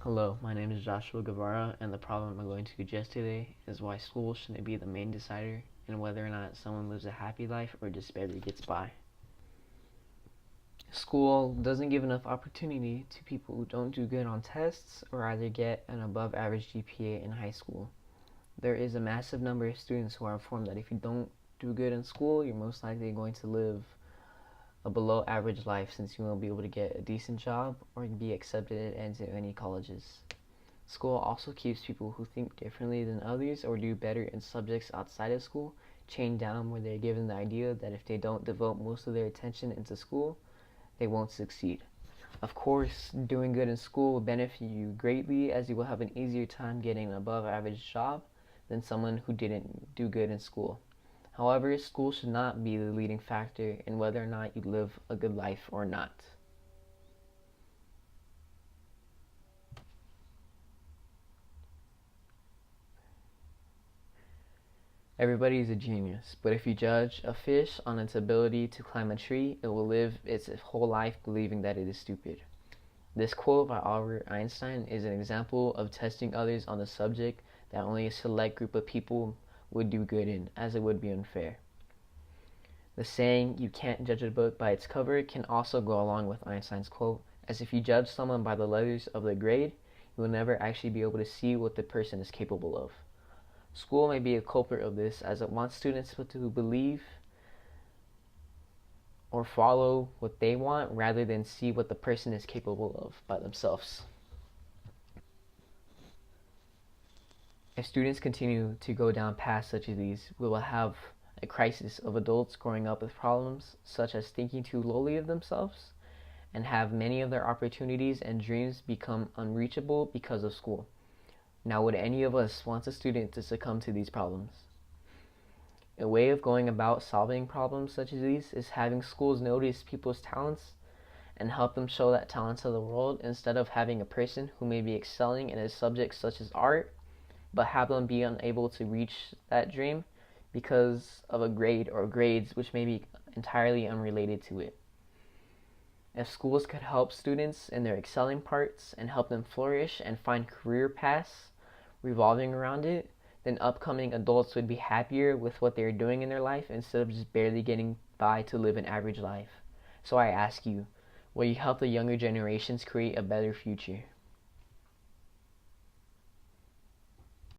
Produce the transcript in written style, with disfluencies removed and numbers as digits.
Hello, my name is Joshua Guevara, and the problem I'm going to address today is why school shouldn't be the main decider in whether or not someone lives a happy life or just barely gets by. School doesn't give enough opportunity to people who don't do good on tests or either get an above average GPA in high school. There is a massive number of students who are informed that if you don't do good in school, you're most likely going to live a below average life since you won't be able to get a decent job or be accepted into any colleges. School also keeps people who think differently than others or do better in subjects outside of school chained down, where they're given the idea that if they don't devote most of their attention into school, they won't succeed. Of course, doing good in school will benefit you greatly, as you will have an easier time getting an above average job than someone who didn't do good in school. However, school should not be the leading factor in whether or not you live a good life or not. Everybody is a genius, but if you judge a fish on its ability to climb a tree, it will live its whole life believing that it is stupid. This quote by Albert Einstein is an example of testing others on the subject that only a select group of people would do good in, as it would be unfair. The saying, "you can't judge a book by its cover," can also go along with Einstein's quote, as if you judge someone by the letters of the grade, you will never actually be able to see what the person is capable of. School may be a culprit of this, as it wants students to believe or follow what they want rather than see what the person is capable of by themselves. If students continue to go down paths such as these, we will have a crisis of adults growing up with problems such as thinking too lowly of themselves and have many of their opportunities and dreams become unreachable because of school. Now, would any of us want a student to succumb to these problems? A way of going about solving problems such as these is having schools notice people's talents and help them show that talent to the world, instead of having a person who may be excelling in a subject such as art but have them be unable to reach that dream because of a grade or grades which may be entirely unrelated to it. If schools could help students in their excelling parts and help them flourish and find career paths revolving around it, then upcoming adults would be happier with what they're doing in their life instead of just barely getting by to live an average life. So I ask you, will you help the younger generations create a better future?